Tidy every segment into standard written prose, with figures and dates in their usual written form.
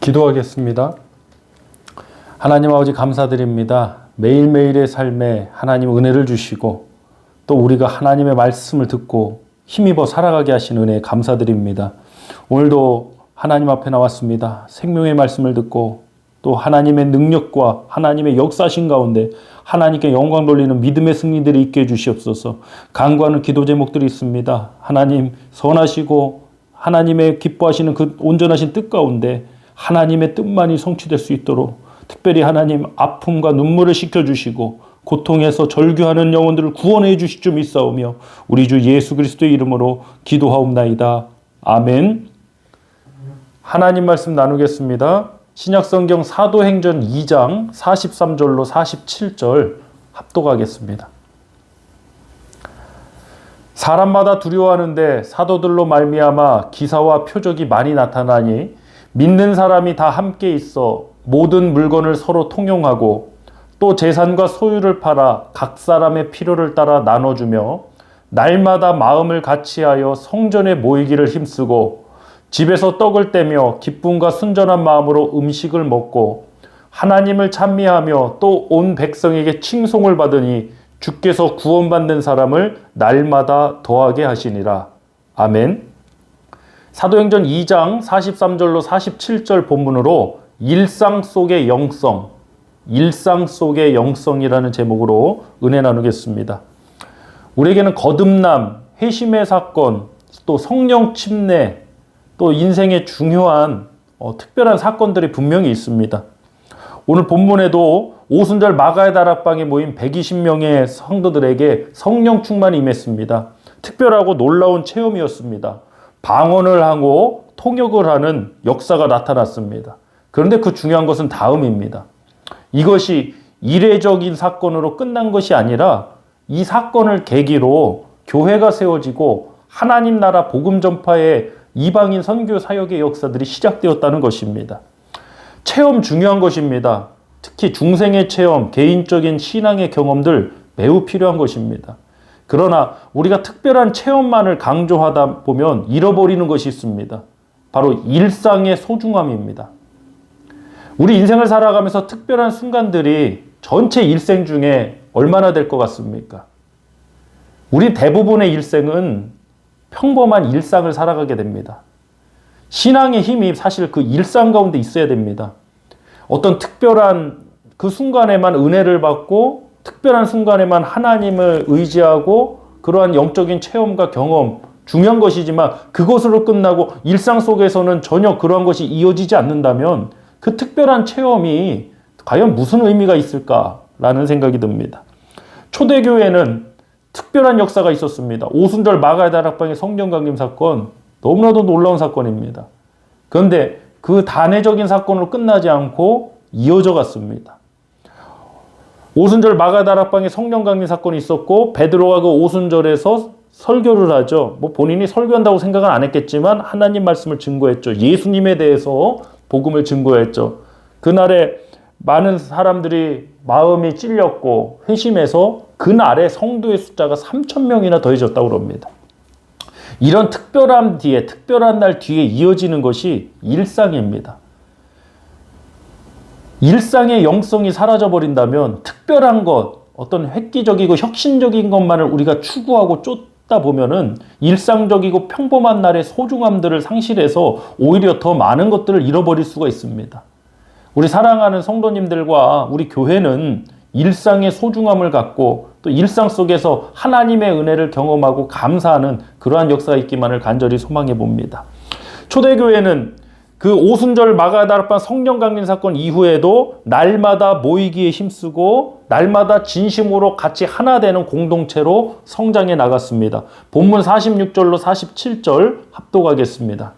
기도하겠습니다. 하나님 아버지 감사드립니다. 매일매일의 삶에 하나님 은혜를 주시고 또 우리가 하나님의 말씀을 듣고 힘입어 살아가게 하신 은혜에 감사드립니다. 오늘도 하나님 앞에 나왔습니다. 생명의 말씀을 듣고 또 하나님의 능력과 하나님의 역사신 가운데 하나님께 영광 돌리는 믿음의 승리들이 있게 해주시옵소서. 간구하는 기도 제목들이 있습니다. 하나님 선하시고 하나님의 기뻐하시는 그 온전하신 뜻 가운데 하나님의 뜻만이 성취될 수 있도록 특별히 하나님 아픔과 눈물을 식혀주시고 고통에서 절규하는 영혼들을 구원해 주실 줄 믿사오며 우리 주 예수 그리스도의 이름으로 기도하옵나이다. 아멘. 하나님 말씀 나누겠습니다. 신약성경 사도행전 2장 43절로 47절 합독하겠습니다. 사람마다 두려워하는데 사도들로 말미암아 기사와 표적이 많이 나타나니 믿는 사람이 다 함께 있어 모든 물건을 서로 통용하고 또 재산과 소유를 팔아 각 사람의 필요를 따라 나눠주며 날마다 마음을 같이하여 성전에 모이기를 힘쓰고 집에서 떡을 떼며 기쁨과 순전한 마음으로 음식을 먹고 하나님을 찬미하며 또 온 백성에게 칭송을 받으니 주께서 구원받는 사람을 날마다 더하게 하시니라. 아멘. 사도행전 2장 43절로 47절 본문으로 일상 속의 영성, 일상 속의 영성이라는 제목으로 은혜 나누겠습니다. 우리에게는 거듭남, 회심의 사건, 또 성령 침례, 또 인생의 중요한 특별한 사건들이 분명히 있습니다. 오늘 본문에도 오순절 마가의 다락방에 모인 120명의 성도들에게 성령 충만이 임했습니다. 특별하고 놀라운 체험이었습니다. 방언을 하고 통역을 하는 역사가 나타났습니다. 그런데 그 중요한 것은 다음입니다. 이것이 이례적인 사건으로 끝난 것이 아니라 이 사건을 계기로 교회가 세워지고 하나님 나라 복음 전파의 이방인 선교 사역의 역사들이 시작되었다는 것입니다. 체험 중요한 것입니다. 특히 중생의 체험, 개인적인 신앙의 경험들 매우 필요한 것입니다. 그러나 우리가 특별한 체험만을 강조하다 보면 잃어버리는 것이 있습니다. 바로 일상의 소중함입니다. 우리 인생을 살아가면서 특별한 순간들이 전체 일생 중에 얼마나 될 것 같습니까? 우리 대부분의 일생은 평범한 일상을 살아가게 됩니다. 신앙의 힘이 사실 그 일상 가운데 있어야 됩니다. 어떤 특별한 그 순간에만 은혜를 받고 특별한 순간에만 하나님을 의지하고 그러한 영적인 체험과 경험 중요한 것이지만 그것으로 끝나고 일상 속에서는 전혀 그러한 것이 이어지지 않는다면 그 특별한 체험이 과연 무슨 의미가 있을까라는 생각이 듭니다. 초대교회는 특별한 역사가 있었습니다. 오순절 마가의 다락방의 성령 강림 사건 너무나도 놀라운 사건입니다. 그런데 그 단회적인 사건으로 끝나지 않고 이어져 갔습니다. 오순절 마가의 다락방에 성령 강림 사건이 있었고 베드로가 그 오순절에서 설교를 하죠. 본인이 설교한다고 생각은 안 했겠지만 하나님 말씀을 증거했죠. 예수님에 대해서 복음을 증거했죠. 그날에 많은 사람들이 마음이 찔렸고 회심해서 그날에 성도의 숫자가 3,000명이나 더해졌다고 합니다. 이런 특별한 뒤에, 특별한 날 뒤에 이어지는 것이 일상입니다. 일상의 영성이 사라져버린다면 특별한 것, 어떤 획기적이고 혁신적인 것만을 우리가 추구하고 쫓다 보면은 일상적이고 평범한 날의 소중함들을 상실해서 오히려 더 많은 것들을 잃어버릴 수가 있습니다. 우리 사랑하는 성도님들과 우리 교회는 일상의 소중함을 갖고 또 일상 속에서 하나님의 은혜를 경험하고 감사하는 그러한 역사가 있기만을 간절히 소망해 봅니다. 초대교회는 그 오순절 마가의 다락방 성령 강림 사건 이후에도 날마다 모이기에 힘쓰고 날마다 진심으로 같이 하나 되는 공동체로 성장해 나갔습니다. 본문 46절로 47절 합독하겠습니다.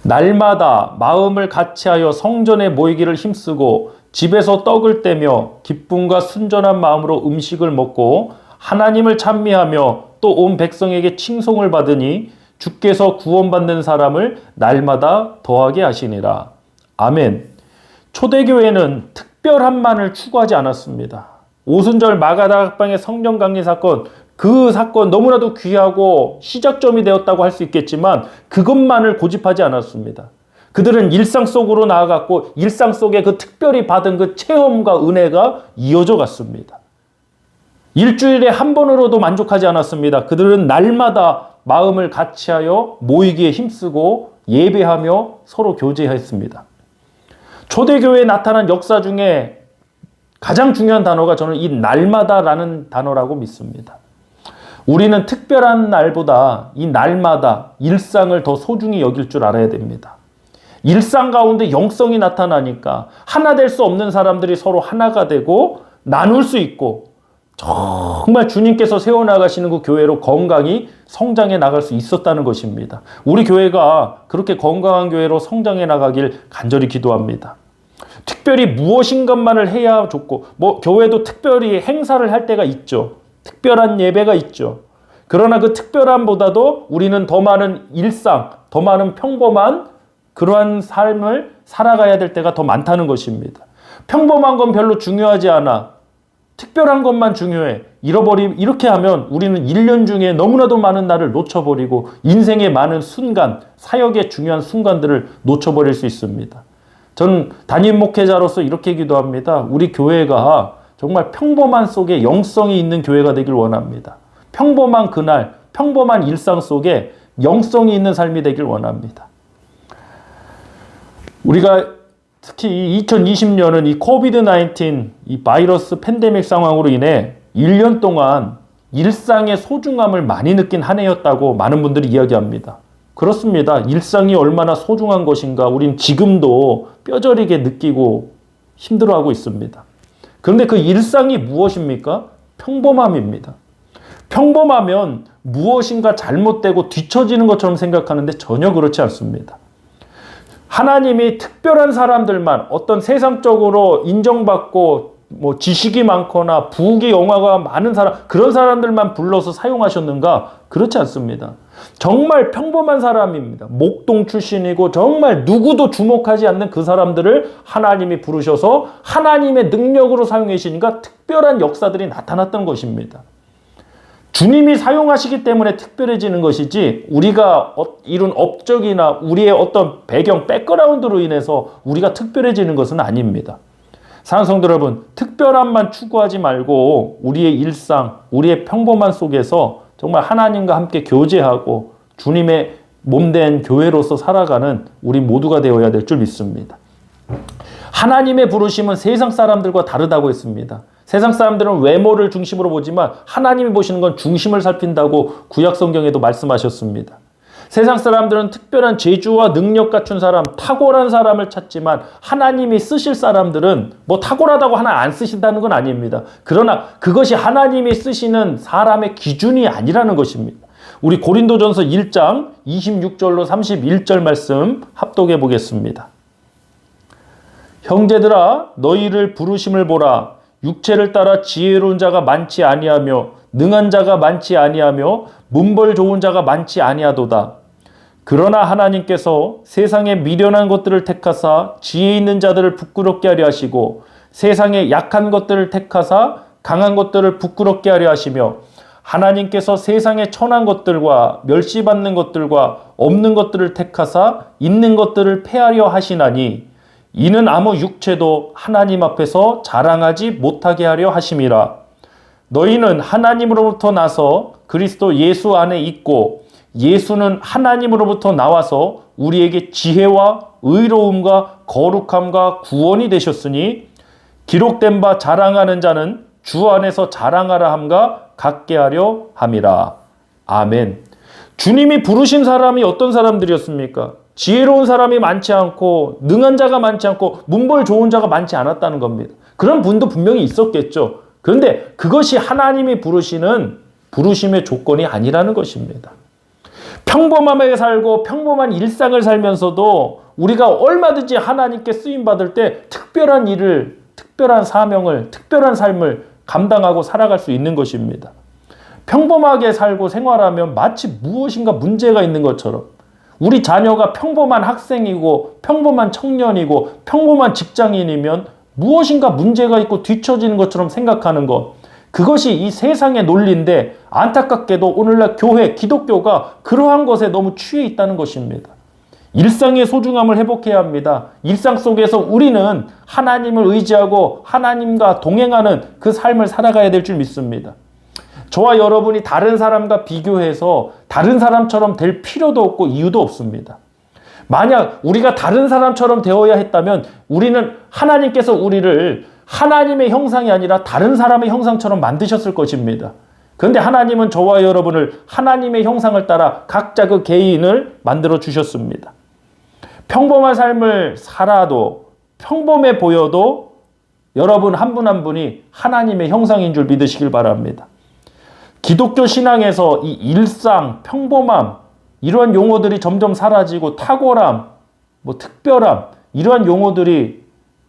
날마다 마음을 같이하여 성전에 모이기를 힘쓰고 집에서 떡을 떼며 기쁨과 순전한 마음으로 음식을 먹고 하나님을 찬미하며 또 온 백성에게 칭송을 받으니 주께서 구원받는 사람을 날마다 더하게 하시니라. 아멘. 초대교회는 특별함만을 추구하지 않았습니다. 오순절 마가 다락방의 성령 강림 사건, 그 사건 너무나도 귀하고 시작점이 되었다고 할 수 있겠지만 그것만을 고집하지 않았습니다. 그들은 일상 속으로 나아갔고 일상 속에 그 특별히 받은 그 체험과 은혜가 이어져 갔습니다. 일주일에 한 번으로도 만족하지 않았습니다. 그들은 날마다 마음을 같이하여 모이기에 힘쓰고 예배하며 서로 교제했습니다. 초대교회에 나타난 역사 중에 가장 중요한 단어가 저는 이 날마다라는 단어라고 믿습니다. 우리는 특별한 날보다 이 날마다 일상을 더 소중히 여길 줄 알아야 됩니다. 일상 가운데 영성이 나타나니까 하나 될 수 없는 사람들이 서로 하나가 되고 나눌 수 있고 정말 주님께서 세워나가시는 그 교회로 건강히 성장해 나갈 수 있었다는 것입니다. 우리 교회가 그렇게 건강한 교회로 성장해 나가길 간절히 기도합니다. 특별히 무엇인가만을 해야 좋고 교회도 특별히 행사를 할 때가 있죠. 특별한 예배가 있죠. 그러나 그 특별함보다도 우리는 더 많은 일상, 더 많은 평범한 그러한 삶을 살아가야 될 때가 더 많다는 것입니다. 평범한 건 별로 중요하지 않아. 특별한 것만 중요해. 이렇게 하면 우리는 1년 중에 너무나도 많은 날을 놓쳐버리고 인생의 많은 순간, 사역의 중요한 순간들을 놓쳐버릴 수 있습니다. 저는 담임 목회자로서 이렇게 기도합니다. 우리 교회가 정말 평범한 속에 영성이 있는 교회가 되길 원합니다. 평범한 그날, 평범한 일상 속에 영성이 있는 삶이 되길 원합니다. 우리가 특히 2020년은 이 코비드-19, 이 바이러스 팬데믹 상황으로 인해 1년 동안 일상의 소중함을 많이 느낀 한 해였다고 많은 분들이 이야기합니다. 그렇습니다. 일상이 얼마나 소중한 것인가 우린 지금도 뼈저리게 느끼고 힘들어하고 있습니다. 그런데 그 일상이 무엇입니까? 평범함입니다. 평범하면 무엇인가 잘못되고 뒤처지는 것처럼 생각하는데 전혀 그렇지 않습니다. 하나님이 특별한 사람들만 어떤 세상적으로 인정받고 지식이 많거나 부귀 영화가 많은 사람 그런 사람들만 불러서 사용하셨는가? 그렇지 않습니다. 정말 평범한 사람입니다. 목동 출신이고 정말 누구도 주목하지 않는 그 사람들을 하나님이 부르셔서 하나님의 능력으로 사용하시니까 특별한 역사들이 나타났던 것입니다. 주님이 사용하시기 때문에 특별해지는 것이지 우리가 이룬 업적이나 우리의 어떤 배경, 백그라운드로 인해서 우리가 특별해지는 것은 아닙니다. 사랑하는 성도 여러분, 특별함만 추구하지 말고 우리의 일상, 우리의 평범한 속에서 정말 하나님과 함께 교제하고 주님의 몸된 교회로서 살아가는 우리 모두가 되어야 될 줄 믿습니다. 하나님의 부르심은 세상 사람들과 다르다고 했습니다. 세상 사람들은 외모를 중심으로 보지만 하나님이 보시는 건 중심을 살핀다고 구약 성경에도 말씀하셨습니다. 세상 사람들은 특별한 재주와 능력 갖춘 사람, 탁월한 사람을 찾지만 하나님이 쓰실 사람들은 탁월하다고 하나 안 쓰신다는 건 아닙니다. 그러나 그것이 하나님이 쓰시는 사람의 기준이 아니라는 것입니다. 우리 고린도전서 1장 26절로 31절 말씀 합독해 보겠습니다. 형제들아 너희를 부르심을 보라. 육체를 따라 지혜로운 자가 많지 아니하며 능한 자가 많지 아니하며 문벌 좋은 자가 많지 아니하도다. 그러나 하나님께서 세상의 미련한 것들을 택하사 지혜 있는 자들을 부끄럽게 하려 하시고 세상의 약한 것들을 택하사 강한 것들을 부끄럽게 하려 하시며 하나님께서 세상의 천한 것들과 멸시받는 것들과 없는 것들을 택하사 있는 것들을 폐하려 하시나니 이는 아무 육체도 하나님 앞에서 자랑하지 못하게 하려 하심이라. 너희는 하나님으로부터 나서 그리스도 예수 안에 있고 예수는 하나님으로부터 나와서 우리에게 지혜와 의로움과 거룩함과 구원이 되셨으니 기록된 바 자랑하는 자는 주 안에서 자랑하라 함과 같게 하려 함이라. 아멘. 주님이 부르신 사람이 어떤 사람들이었습니까? 지혜로운 사람이 많지 않고 능한 자가 많지 않고 문벌 좋은 자가 많지 않았다는 겁니다. 그런 분도 분명히 있었겠죠. 그런데 그것이 하나님이 부르시는 부르심의 조건이 아니라는 것입니다. 평범하게 살고 평범한 일상을 살면서도 우리가 얼마든지 하나님께 쓰임받을 때 특별한 일을, 특별한 사명을, 특별한 삶을 감당하고 살아갈 수 있는 것입니다. 평범하게 살고 생활하면 마치 무엇인가 문제가 있는 것처럼 우리 자녀가 평범한 학생이고 평범한 청년이고 평범한 직장인이면 무엇인가 문제가 있고 뒤처지는 것처럼 생각하는 것, 그것이 이 세상의 논리인데 안타깝게도 오늘날 교회, 기독교가 그러한 것에 너무 취해 있다는 것입니다. 일상의 소중함을 회복해야 합니다. 일상 속에서 우리는 하나님을 의지하고 하나님과 동행하는 그 삶을 살아가야 될 줄 믿습니다. 저와 여러분이 다른 사람과 비교해서 다른 사람처럼 될 필요도 없고 이유도 없습니다. 만약 우리가 다른 사람처럼 되어야 했다면 우리는 하나님께서 우리를 하나님의 형상이 아니라 다른 사람의 형상처럼 만드셨을 것입니다. 그런데 하나님은 저와 여러분을 하나님의 형상을 따라 각자 그 개인을 만들어 주셨습니다. 평범한 삶을 살아도 평범해 보여도 여러분 한 분 한 분이 하나님의 형상인 줄 믿으시길 바랍니다. 기독교 신앙에서 이 일상, 평범함 이러한 용어들이 점점 사라지고 탁월함, 특별함 이러한 용어들이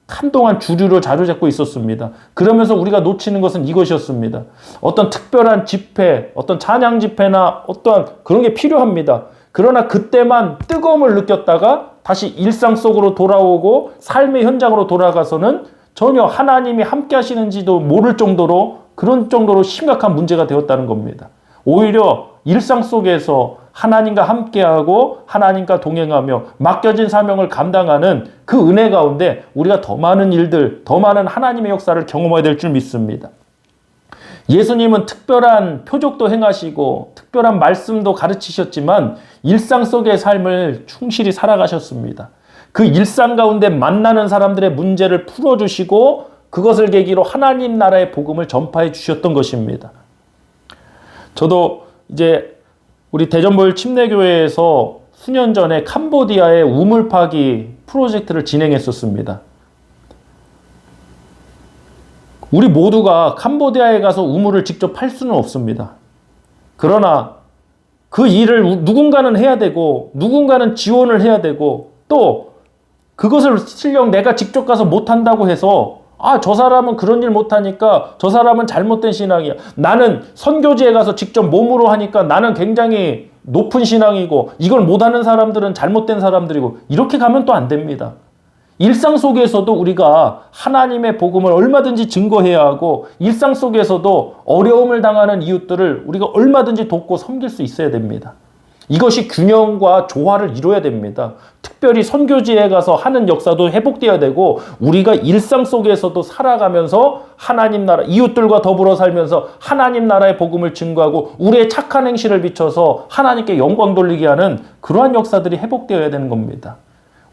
한동안 주류로 자리잡고 있었습니다. 그러면서 우리가 놓치는 것은 이것이었습니다. 어떤 특별한 집회, 어떤 찬양 집회나 어떠한 그런 게 필요합니다. 그러나 그때만 뜨거움을 느꼈다가 다시 일상 속으로 돌아오고 삶의 현장으로 돌아가서는 전혀 하나님이 함께 하시는지도 모를 정도로 그런 정도로 심각한 문제가 되었다는 겁니다. 오히려 일상 속에서 하나님과 함께하고 하나님과 동행하며 맡겨진 사명을 감당하는 그 은혜 가운데 우리가 더 많은 일들, 더 많은 하나님의 역사를 경험해야 될 줄 믿습니다. 예수님은 특별한 표적도 행하시고 특별한 말씀도 가르치셨지만 일상 속의 삶을 충실히 살아가셨습니다. 그 일상 가운데 만나는 사람들의 문제를 풀어주시고 그것을 계기로 하나님 나라의 복음을 전파해 주셨던 것입니다. 저도 이제 우리 대전보일 침례교회에서 수년 전에 캄보디아의 우물 파기 프로젝트를 진행했었습니다. 우리 모두가 캄보디아에 가서 우물을 직접 팔 수는 없습니다. 그러나 그 일을 누군가는 해야 되고 누군가는 지원을 해야 되고 또 그것을 실령 내가 직접 가서 못한다고 해서 저 사람은 그런 일 못하니까 저 사람은 잘못된 신앙이야. 나는 선교지에 가서 직접 몸으로 하니까 나는 굉장히 높은 신앙이고 이걸 못하는 사람들은 잘못된 사람들이고 이렇게 가면 또 안 됩니다. 일상 속에서도 우리가 하나님의 복음을 얼마든지 증거해야 하고 일상 속에서도 어려움을 당하는 이웃들을 우리가 얼마든지 돕고 섬길 수 있어야 됩니다. 이것이 균형과 조화를 이루어야 됩니다. 특별히 선교지에 가서 하는 역사도 회복되어야 되고 우리가 일상 속에서도 살아가면서 하나님 나라, 이웃들과 더불어 살면서 하나님 나라의 복음을 증거하고 우리의 착한 행실을 비춰서 하나님께 영광 돌리게 하는 그러한 역사들이 회복되어야 되는 겁니다.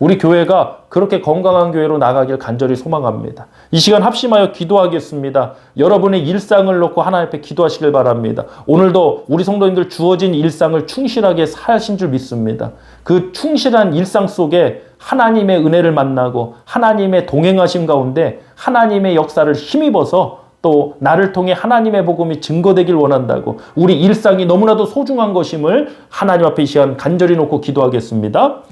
우리 교회가 그렇게 건강한 교회로 나가길 간절히 소망합니다. 이 시간 합심하여 기도하겠습니다. 여러분의 일상을 놓고 하나님 앞에 기도하시길 바랍니다. 오늘도 우리 성도님들 주어진 일상을 충실하게 사신 줄 믿습니다. 그 충실한 일상 속에 하나님의 은혜를 만나고 하나님의 동행하심 가운데 하나님의 역사를 힘입어서 또 나를 통해 하나님의 복음이 증거되길 원한다고 우리 일상이 너무나도 소중한 것임을 하나님 앞에 이 시간 간절히 놓고 기도하겠습니다.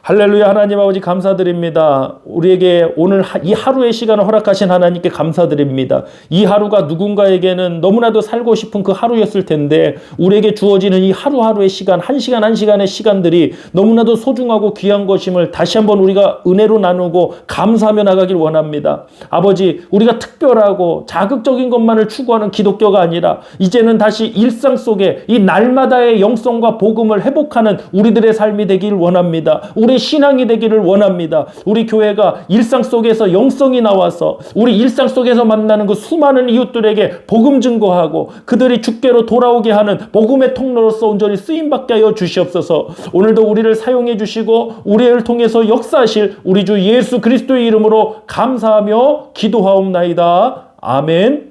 할렐루야. 하나님 아버지 감사드립니다. 우리에게 오늘 이 하루의 시간을 허락하신 하나님께 감사드립니다. 이 하루가 누군가에게는 너무나도 살고 싶은 그 하루였을 텐데 우리에게 주어지는 이 하루하루의 시간, 한 시간 한 시간의 시간들이 너무나도 소중하고 귀한 것임을 다시 한번 우리가 은혜로 나누고 감사하며 나가길 원합니다. 아버지, 우리가 특별하고 자극적인 것만을 추구하는 기독교가 아니라 이제는 다시 일상 속에 이 날마다의 영성과 복음을 회복하는 우리들의 삶이 되길 원합니다. 우리 신앙이 되기를 원합니다. 우리 교회가 일상 속에서 영성이 나와서 우리 일상 속에서 만나는 그 수많은 이웃들에게 복음 증거하고 그들이 주께로 돌아오게 하는 복음의 통로로서 온전히 쓰임받게 하여 주시옵소서. 오늘도 우리를 사용해 주시고 우리를 통해서 역사하실 우리 주 예수 그리스도의 이름으로 감사하며 기도하옵나이다. 아멘.